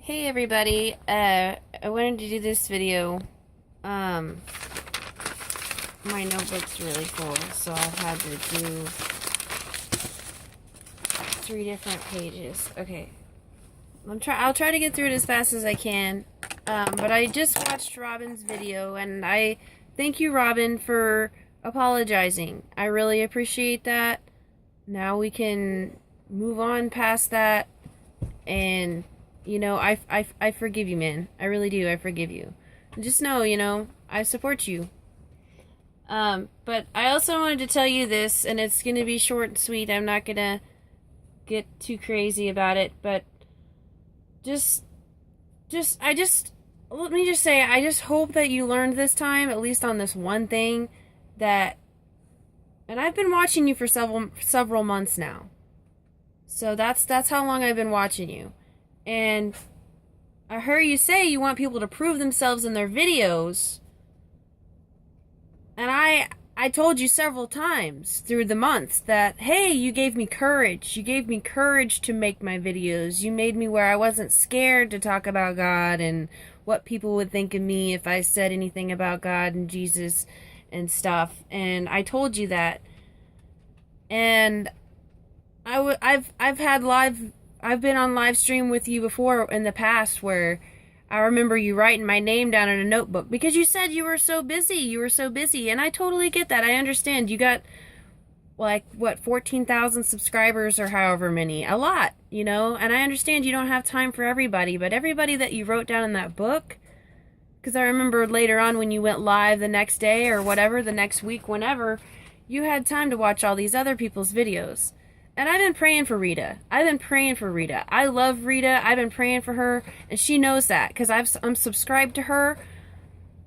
Hey everybody, I wanted to do this video. My notebook's really full, so I've had to do 3 different pages. Okay, I'll try to get through it as fast as I can. But I just watched Robin's video, and I thank you, Robin, for apologizing. I really appreciate that. Now we can move on past that, and I forgive you, man. I really do. I forgive you. Just know, I support you. But I also wanted to tell you this, and it's gonna be short and sweet. I'm not gonna get too crazy about it, but let me just say, I just hope that you learned this time, at least on this one thing, and I've been watching you for several months now. So that's how long I've been watching you. And I heard you say you want people to prove themselves in their videos. And I told you several times through the months that, hey, you gave me courage. You gave me courage to make my videos. You made me where I wasn't scared to talk about God and what people would think of me if I said anything about God and Jesus and stuff. And I told you that. And I've been on live stream with you before in the past where I remember you writing my name down in a notebook because you said you were so busy. You were so busy. And I totally get that. I understand. You got, 14,000 subscribers or however many. A lot, And I understand you don't have time for everybody. But everybody that you wrote down in that book, because I remember later on when you went live the next day or whatever, the next week, whenever, you had time to watch all these other people's videos. And I've been praying for Rita. I love Rita. I've been praying for her. And she knows that because I'm subscribed to her.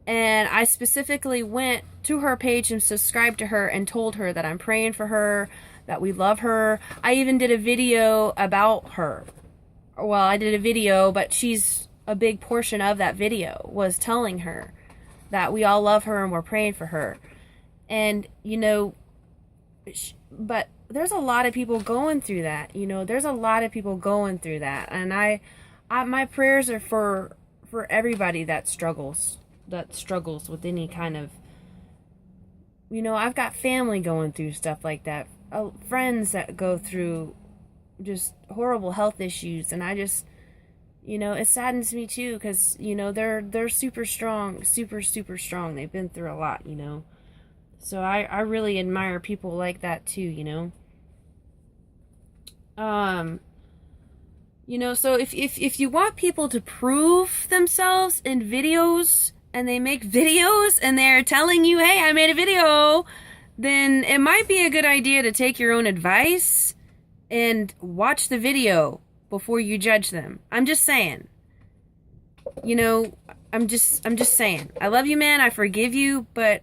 And I specifically went to her page and subscribed to her and told her that I'm praying for her, that we love her. I even did a video about her. Well, I did a video, but she's a big portion of that video was telling her that we all love her and we're praying for her. And, but there's a lot of people going through that, there's a lot of people going through that. And my prayers are for everybody that struggles with any kind of, I've got family going through stuff like that, friends that go through just horrible health issues. And I just, it saddens me too, because, they're super strong, super strong. They've been through a lot, So I really admire people like that too, So if you want people to prove themselves in videos, and they make videos and they're telling you, hey, I made a video, then it might be a good idea to take your own advice and watch the video before you judge them. I'm just saying. I'm just saying. I love you, man. I forgive you, but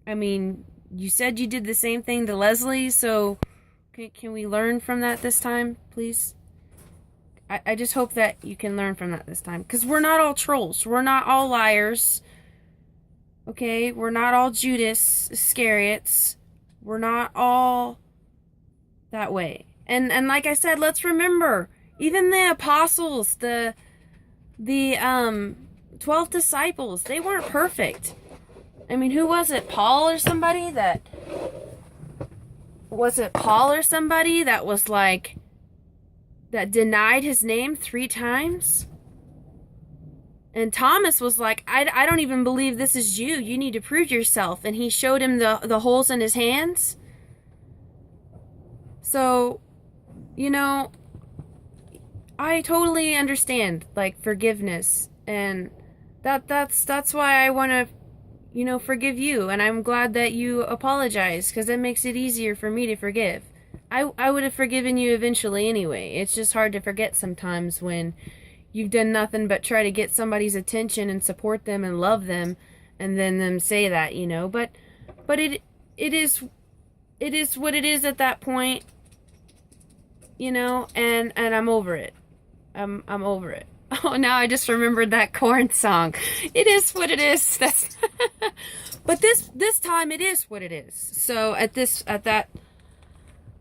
I mean, you said you did the same thing to Leslie, so can we learn from that this time, please? I just hope that you can learn from that this time. Because we're not all trolls. We're not all liars. Okay? We're not all Judas Iscariots. We're not all that way. And like I said, let's remember, even the apostles, the 12 disciples, they weren't perfect. I mean, who was it? Paul or somebody that... Was it Paul or somebody that was like... that denied his name 3 times? And Thomas was like, I don't even believe this is you. You need to prove yourself. And he showed him the holes in his hands. So, I totally understand, forgiveness. And that's why I want to, forgive you. And I'm glad that you apologize, because it makes it easier for me to forgive. I would have forgiven you eventually anyway. It's just hard to forget sometimes when you've done nothing but try to get somebody's attention and support them and love them, and then them say that, But it is what it is at that point, and I'm over it. I'm over it. Oh, now I just remembered that Korn song. It is what it is. That's But this time it is what it is. So at that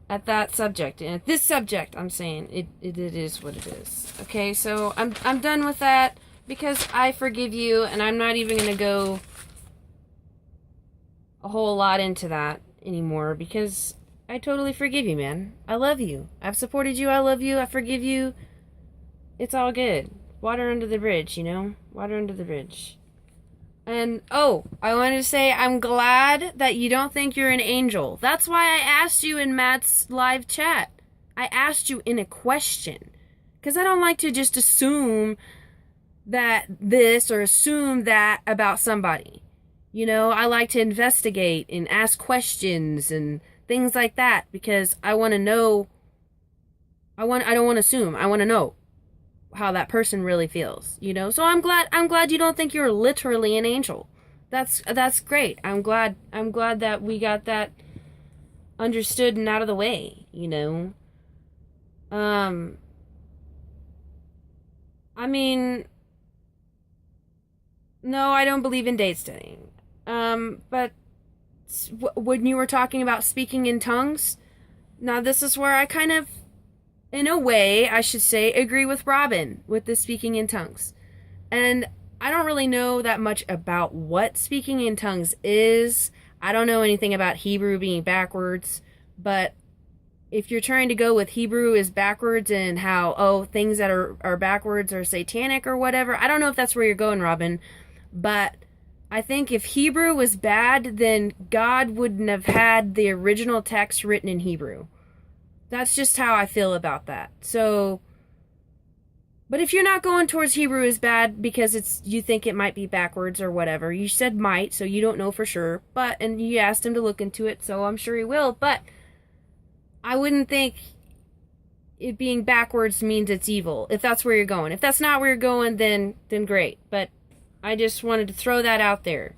at that subject. And at this subject, I'm saying it is what it is. Okay, so I'm done with that because I forgive you, and I'm not even going to go a whole lot into that anymore because I totally forgive you, man. I love you. I've supported you. I love you. I forgive you. It's all good. Water under the bridge, you know? Water under the bridge. And, oh, I wanted to say I'm glad that you don't think you're an angel. That's why I asked you in Matt's live chat. I asked you in a question. Because I don't like to just assume that this or assume that about somebody. You know, I like to investigate and ask questions and things like that because I want to know. I don't want to assume. I want to know how that person really feels, you know? So I'm glad you don't think you're literally an angel. That's great. I'm glad that we got that understood and out of the way, you know? I mean, no, I don't believe in date studying. But when you were talking about speaking in tongues, now this is where I kind of, in a way, I should say, agree with Robin with the speaking in tongues. And I don't really know that much about what speaking in tongues is. I don't know anything about Hebrew being backwards, but if you're trying to go with Hebrew is backwards and how, oh, things that are backwards are satanic or whatever, I don't know if that's where you're going, Robin, but I think if Hebrew was bad, then God wouldn't have had the original text written in Hebrew. That's just how I feel about that. So, but if you're not going towards Hebrew is bad because you think it might be backwards or whatever, you said might, so you don't know for sure, and you asked him to look into it, so I'm sure he will, but I wouldn't think it being backwards means it's evil, if that's where you're going. If that's not where you're going, then great, but I just wanted to throw that out there.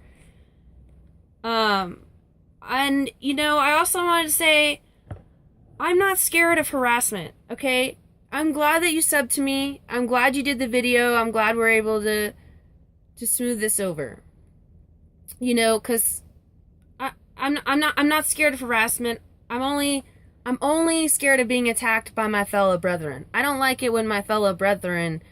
And, you know, I also wanted to say, I'm not scared of harassment, okay? I'm glad that you subbed to me. I'm glad you did the video. I'm glad we're able to smooth this over. You know, because I'm not scared of harassment. I'm only scared of being attacked by my fellow brethren. I don't like it when my fellow brethren,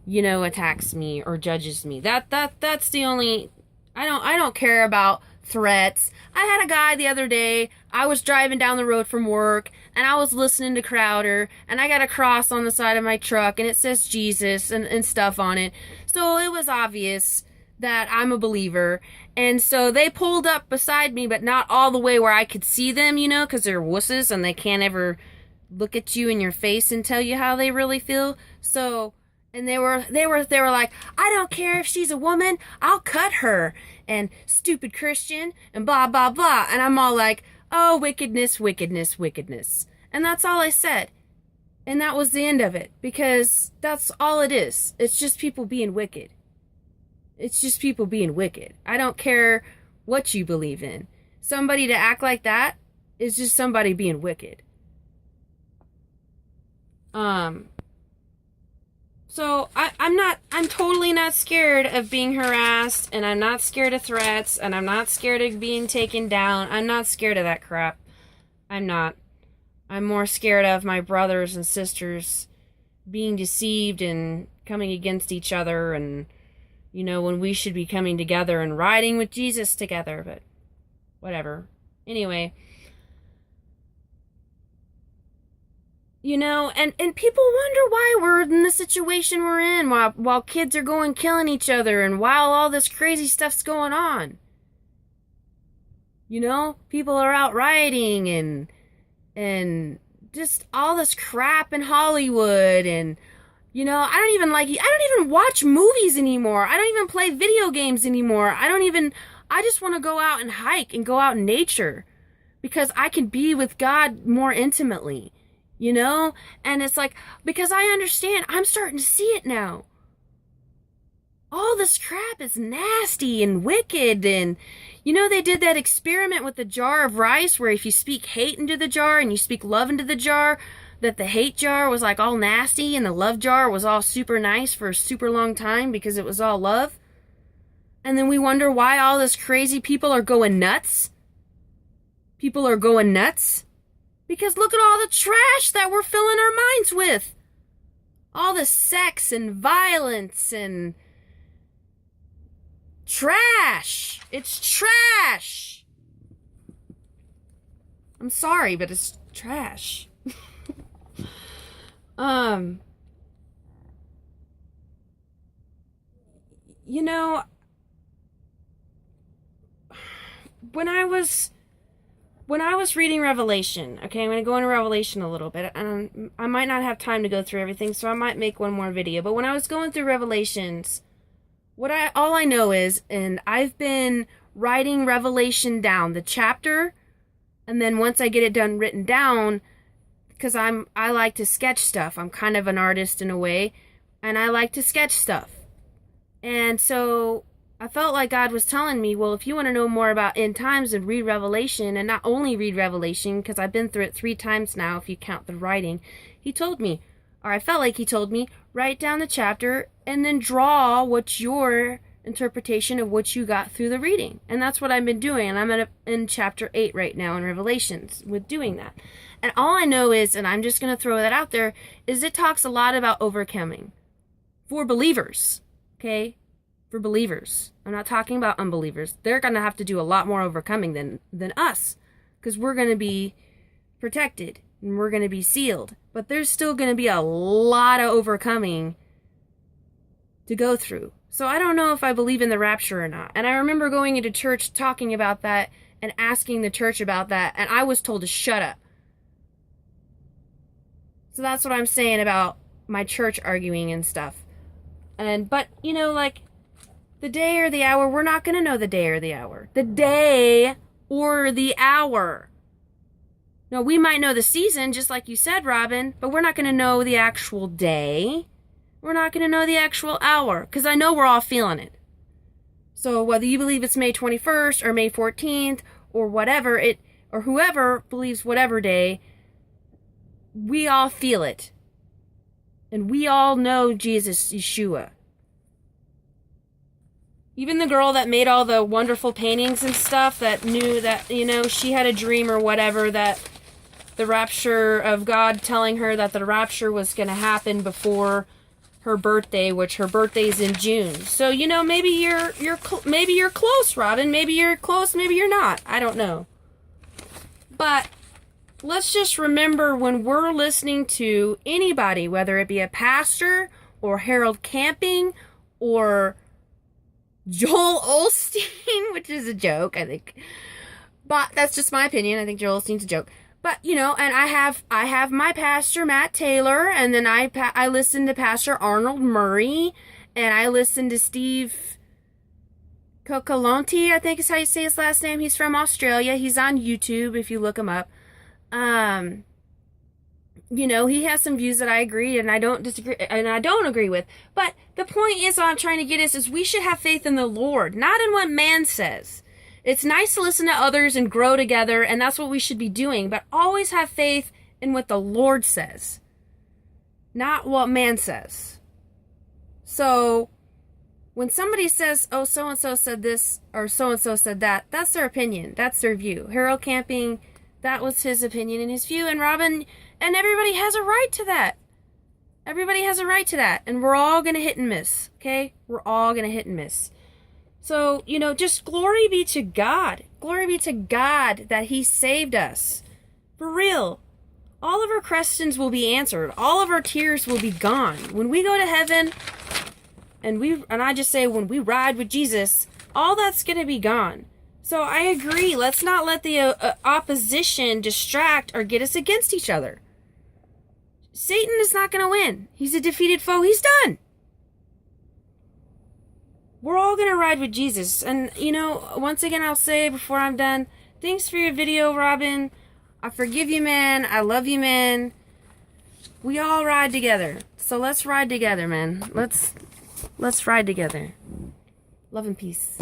you know, attacks me or judges me. That's the only. I don't care about threats. I had a guy the other day, I was driving down the road from work, and I was listening to Crowder, and I got a cross on the side of my truck, and it says Jesus and stuff on it. So it was obvious that I'm a believer. And so they pulled up beside me, but not all the way where I could see them, you know, because they're wusses, and they can't ever look at you in your face and tell you how they really feel. So, and they were like, I don't care if she's a woman, I'll cut her, and stupid Christian, and blah, blah, blah. And I'm all like, oh, wickedness, wickedness, wickedness. And that's all I said. And that was the end of it, because that's all it is. It's just people being wicked. It's just people being wicked. I don't care what you believe in. Somebody to act like that is just somebody being wicked. So I'm totally not scared of being harassed, and I'm not scared of threats, and I'm not scared of being taken down. I'm not scared of that crap. I'm not. I'm more scared of my brothers and sisters being deceived and coming against each other, and, you know, when we should be coming together and riding with Jesus together, but whatever. Anyway. You know, and people wonder why we're in the situation we're in while kids are going killing each other and while all this crazy stuff's going on. You know, people are out rioting and just all this crap in Hollywood, and, you know, I don't even watch movies anymore. I don't even play video games anymore. I just want to go out and hike and go out in nature because I can be with God more intimately. You know? And it's like, because I understand, I'm starting to see it now. All this crap is nasty and wicked, and, you know, they did that experiment with the jar of rice where if you speak hate into the jar and you speak love into the jar, that the hate jar was like all nasty and the love jar was all super nice for a super long time because it was all love. And then we wonder why all this crazy people are going nuts. People are going nuts. Because look at all the trash that we're filling our minds with. All the sex and violence and trash. It's trash. I'm sorry, but it's trash. You know, when I was reading Revelation, okay, I'm going to go into Revelation a little bit, and I might not have time to go through everything, so I might make one more video, but when I was going through Revelations, all I know is, and I've been writing Revelation down, the chapter, and then once I get it done written down, because I like to sketch stuff, I'm kind of an artist in a way, and I like to sketch stuff, and so I felt like God was telling me, well, if you want to know more about end times, then read Revelation, and not only read Revelation, because I've been through it 3 times now, if you count the writing. He told me, or I felt like he told me, write down the chapter, and then draw what's your interpretation of what you got through the reading. And that's what I've been doing, and I'm in chapter 8 right now in Revelations with doing that. And all I know is, and I'm just going to throw that out there, is it talks a lot about overcoming. For believers, okay? For believers. I'm not talking about unbelievers. They're going to have to do a lot more overcoming than us, because we're going to be protected and we're going to be sealed. But there's still going to be a lot of overcoming to go through. So I don't know if I believe in the rapture or not. And I remember going into church talking about that and asking the church about that, and I was told to shut up. So that's what I'm saying about my church arguing and stuff. But, you know, like, the day or the hour, we're not going to know the day or the hour. The day or the hour. No, we might know the season, just like you said, Robin, but we're not going to know the actual day. We're not going to know the actual hour, because I know we're all feeling it. So whether you believe it's May 21st or May 14th or whatever, or whoever believes whatever day, we all feel it. And we all know Jesus, Yeshua. Even the girl that made all the wonderful paintings and stuff, that knew that, you know, she had a dream or whatever, that the rapture of God telling her that the rapture was going to happen before her birthday, which her birthday's in June. So, you know, maybe you're close, Robin. Maybe you're close, maybe you're not. I don't know. But let's just remember, when we're listening to anybody, whether it be a pastor or Harold Camping or Joel Osteen, which is a joke, I think. But that's just my opinion. I think Joel Osteen's a joke. But, you know, and I have my pastor, Matt Taylor, and then I listen to Pastor Arnold Murray, and I listen to Steve Kokolonti, I think is how you say his last name. He's from Australia. He's on YouTube if you look him up. You know, he has some views that I agree and I don't disagree and I don't agree with. But the point is, what I'm trying to get is we should have faith in the Lord, not in what man says. It's nice to listen to others and grow together, and that's what we should be doing, but always have faith in what the Lord says, not what man says. So when somebody says, oh, so-and-so said this or so-and-so said that, that's their opinion. That's their view. Harold Camping, that was his opinion and his view, and Robin, and everybody has a right to that. Everybody has a right to that, and we're all going to hit and miss, okay? We're all going to hit and miss. So, you know, just glory be to God. Glory be to God that he saved us. For real. All of our questions will be answered. All of our tears will be gone. When we go to heaven, and I just say when we ride with Jesus, all that's going to be gone. So I agree. Let's not let the opposition distract or get us against each other. Satan is not going to win. He's a defeated foe. He's done. We're all going to ride with Jesus. And, you know, once again, I'll say before I'm done, thanks for your video, Robin. I forgive you, man. I love you, man. We all ride together. So let's ride together, man. Let's ride together. Love and peace.